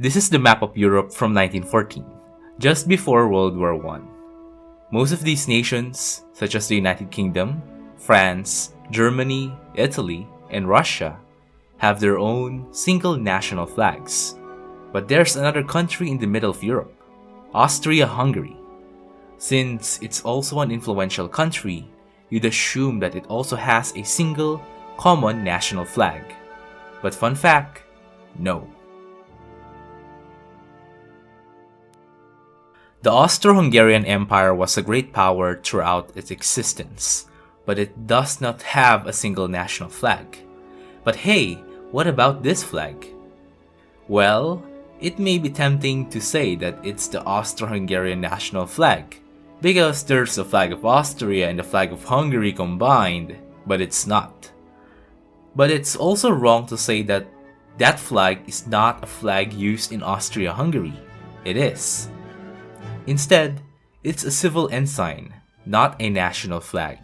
This is the map of Europe from 1914, just before World War I. Most of these nations, such as the United Kingdom, France, Germany, Italy, and Russia, have their own single national flags. But there's another country in the middle of Europe, Austria-Hungary. Since it's also an influential country, you'd assume that it also has a single, common national flag. But fun fact, no. The Austro-Hungarian Empire was a great power throughout its existence, but it does not have a single national flag. But hey, what about this flag? Well, it may be tempting to say that it's the Austro-Hungarian national flag, because there's the flag of Austria and the flag of Hungary combined, but it's not. But it's also wrong to say that that flag is not a flag used in Austria-Hungary. It is. Instead, it's a civil ensign, not a national flag.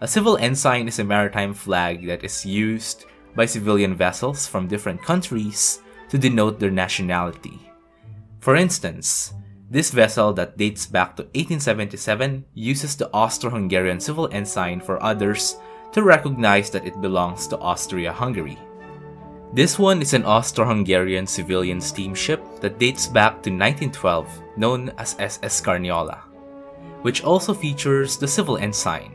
A civil ensign is a maritime flag that is used by civilian vessels from different countries to denote their nationality. For instance, this vessel that dates back to 1877 uses the Austro-Hungarian civil ensign for others to recognize that it belongs to Austria-Hungary. This one is an Austro-Hungarian civilian steamship that dates back to 1912, known as SS Carniola, which also features the civil ensign.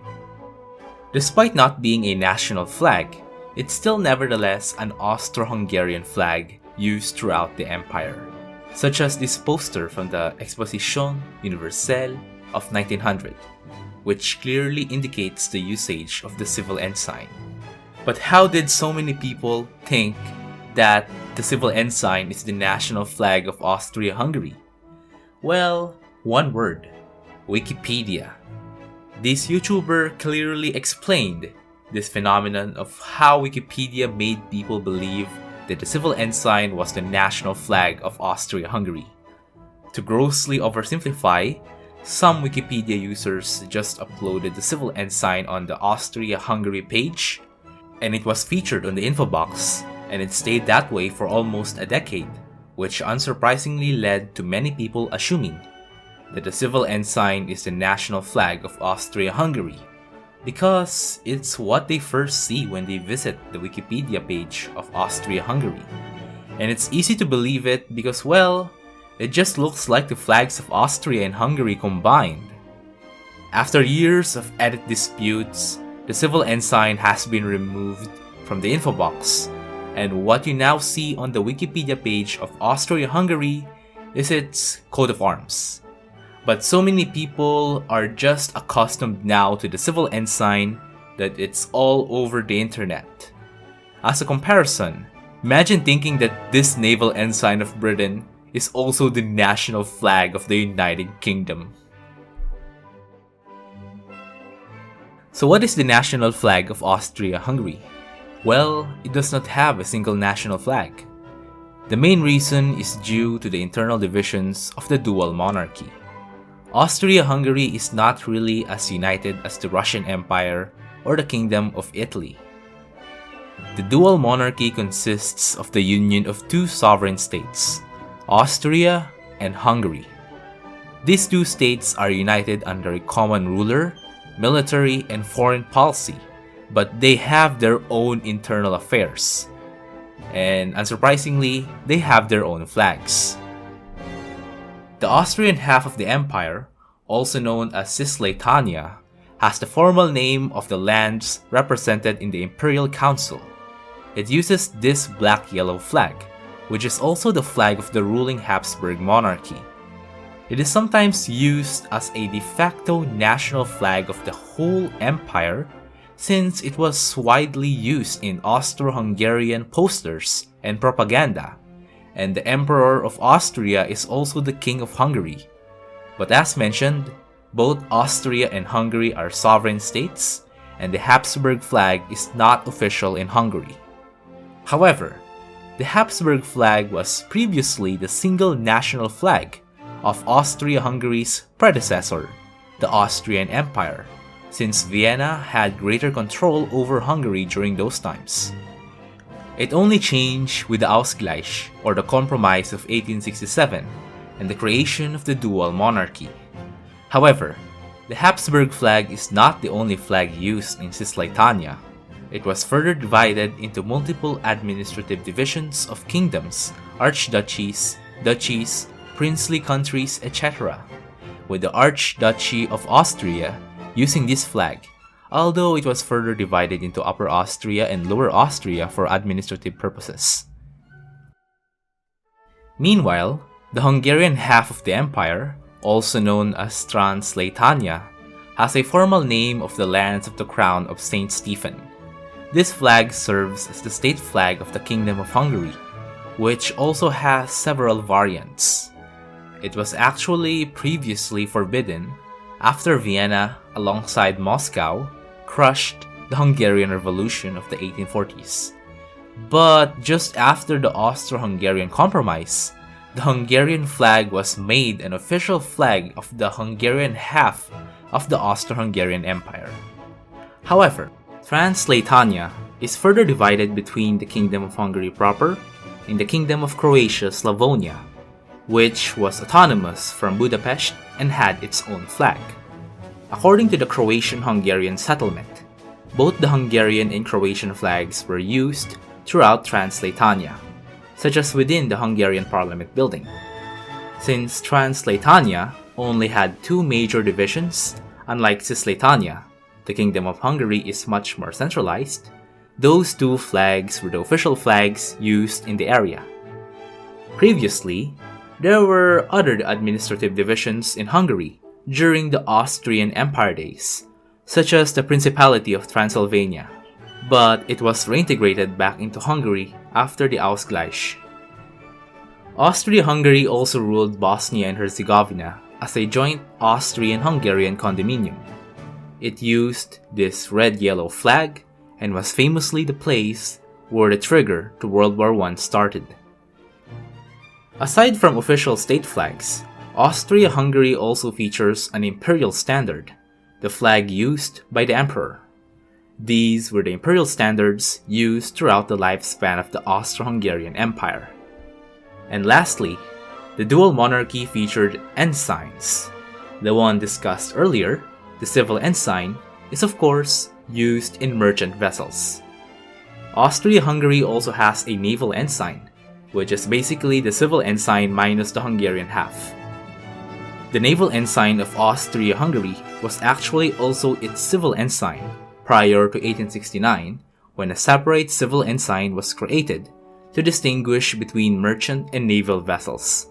Despite not being a national flag, it's still nevertheless an Austro-Hungarian flag used throughout the empire, such as this poster from the Exposition Universelle of 1900, which clearly indicates the usage of the civil ensign. But how did so many people think that the civil ensign is the national flag of Austria-Hungary? Well, one word: Wikipedia. This YouTuber clearly explained this phenomenon of how Wikipedia made people believe that the civil ensign was the national flag of Austria-Hungary. To grossly oversimplify, some Wikipedia users just uploaded the civil ensign on the Austria-Hungary page, and it was featured on the info box, and it stayed that way for almost a decade, which unsurprisingly led to many people assuming that the civil ensign is the national flag of Austria-Hungary, because it's what they first see when they visit the Wikipedia page of Austria-Hungary. And it's easy to believe it because, well, it just looks like the flags of Austria and Hungary combined. After years of edit disputes, the civil ensign has been removed from the info box, and what you now see on the Wikipedia page of Austria-Hungary is its coat of arms. But so many people are just accustomed now to the civil ensign that it's all over the internet. As a comparison, imagine thinking that this naval ensign of Britain is also the national flag of the United Kingdom. So what is the national flag of Austria-Hungary? Well, it does not have a single national flag. The main reason is due to the internal divisions of the dual monarchy. Austria-Hungary is not really as united as the Russian Empire or the Kingdom of Italy. The dual monarchy consists of the union of two sovereign states, Austria and Hungary. These two states are united under a common ruler, military, and foreign policy, but they have their own internal affairs. And unsurprisingly, they have their own flags. The Austrian half of the empire, also known as Cisleithania, has the formal name of the lands represented in the Imperial Council. It uses this black-yellow flag, which is also the flag of the ruling Habsburg monarchy. It is sometimes used as a de facto national flag of the whole empire, since it was widely used in Austro-Hungarian posters and propaganda, and the Emperor of Austria is also the King of Hungary. But as mentioned, both Austria and Hungary are sovereign states, and the Habsburg flag is not official in Hungary. However, the Habsburg flag was previously the single national flag of Austria-Hungary's predecessor, the Austrian Empire, since Vienna had greater control over Hungary during those times. It only changed with the Ausgleich, or the Compromise of 1867, and the creation of the dual monarchy. However, the Habsburg flag is not the only flag used in Cisleithania. It was further divided into multiple administrative divisions of kingdoms, archduchies, duchies, princely countries, etc., with the Archduchy of Austria using this flag, although it was further divided into Upper Austria and Lower Austria for administrative purposes. Meanwhile, the Hungarian half of the empire, also known as Transleithania, has a formal name of the lands of the Crown of Saint Stephen. This flag serves as the state flag of the Kingdom of Hungary, which also has several variants. It was actually previously forbidden after Vienna, alongside Moscow, crushed the Hungarian Revolution of the 1840s. But just after the Austro-Hungarian Compromise, the Hungarian flag was made an official flag of the Hungarian half of the Austro-Hungarian Empire. However, Transleithania is further divided between the Kingdom of Hungary proper and the Kingdom of Croatia Slavonia, which was autonomous from Budapest and had its own flag. According to the Croatian-Hungarian settlement, both the Hungarian and Croatian flags were used throughout Transleithania, such as within the Hungarian Parliament building. Since Transleithania only had two major divisions, unlike Cisleithania, the Kingdom of Hungary is much more centralized. Those two flags were the official flags used in the area. Previously, there were other administrative divisions in Hungary during the Austrian Empire days, such as the Principality of Transylvania, but it was reintegrated back into Hungary after the Ausgleich. Austria-Hungary also ruled Bosnia and Herzegovina as a joint Austrian-Hungarian condominium. It used this red-yellow flag and was famously the place where the trigger to World War I started. Aside from official state flags, Austria-Hungary also features an imperial standard, the flag used by the emperor. These were the imperial standards used throughout the lifespan of the Austro-Hungarian Empire. And lastly, the dual monarchy featured ensigns. The one discussed earlier, the civil ensign, is of course used in merchant vessels. Austria-Hungary also has a naval ensign, which is basically the civil ensign minus the Hungarian half. The naval ensign of Austria-Hungary was actually also its civil ensign prior to 1869, when a separate civil ensign was created to distinguish between merchant and naval vessels.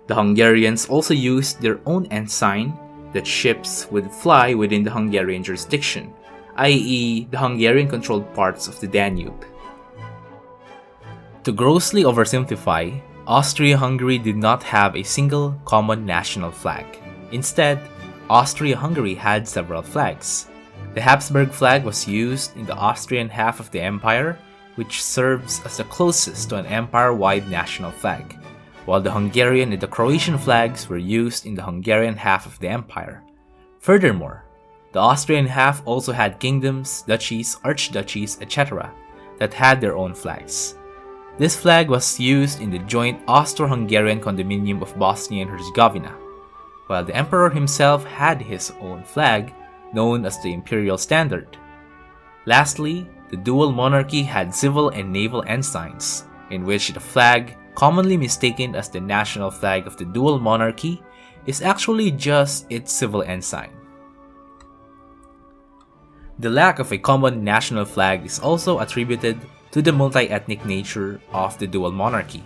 The Hungarians also used their own ensign that ships would fly within the Hungarian jurisdiction, i.e. the Hungarian-controlled parts of the Danube. To grossly oversimplify, Austria-Hungary did not have a single common national flag. Instead, Austria-Hungary had several flags. The Habsburg flag was used in the Austrian half of the empire, which serves as the closest to an empire-wide national flag, while the Hungarian and the Croatian flags were used in the Hungarian half of the empire. Furthermore, the Austrian half also had kingdoms, duchies, archduchies, etc. that had their own flags. This flag was used in the joint Austro-Hungarian condominium of Bosnia and Herzegovina, while the emperor himself had his own flag, known as the imperial standard. Lastly, the dual monarchy had civil and naval ensigns, in which the flag, commonly mistaken as the national flag of the dual monarchy, is actually just its civil ensign. The lack of a common national flag is also attributed to the multi-ethnic nature of the dual monarchy,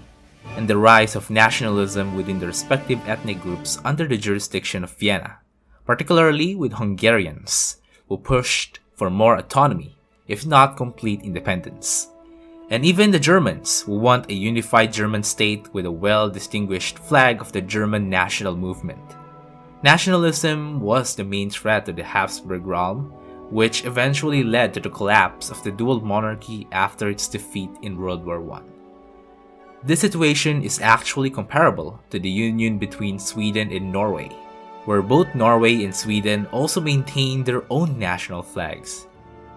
and the rise of nationalism within the respective ethnic groups under the jurisdiction of Vienna, particularly with Hungarians, who pushed for more autonomy, if not complete independence. And even the Germans, who want a unified German state with a well-distinguished flag of the German national movement. Nationalism was the main threat to the Habsburg realm, which eventually led to the collapse of the dual monarchy after its defeat in World War I. This situation is actually comparable to the union between Sweden and Norway, where both Norway and Sweden also maintained their own national flags,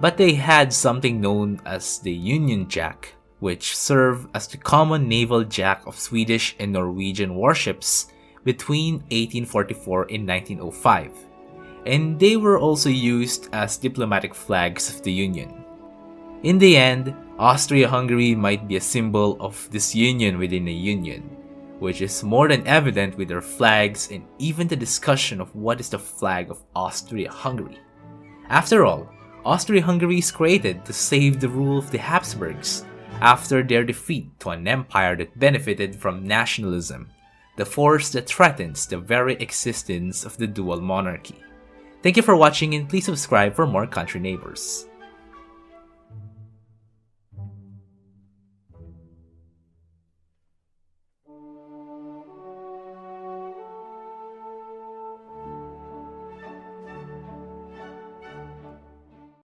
but they had something known as the Union Jack, which served as the common naval jack of Swedish and Norwegian warships between 1844 and 1905, and they were also used as diplomatic flags of the Union. In the end, Austria-Hungary might be a symbol of disunion within a union, which is more than evident with their flags and even the discussion of what is the flag of Austria-Hungary. After all, Austria-Hungary is created to save the rule of the Habsburgs after their defeat to an empire that benefited from nationalism, the force that threatens the very existence of the dual monarchy. Thank you for watching, and please subscribe for more Country Neighbors.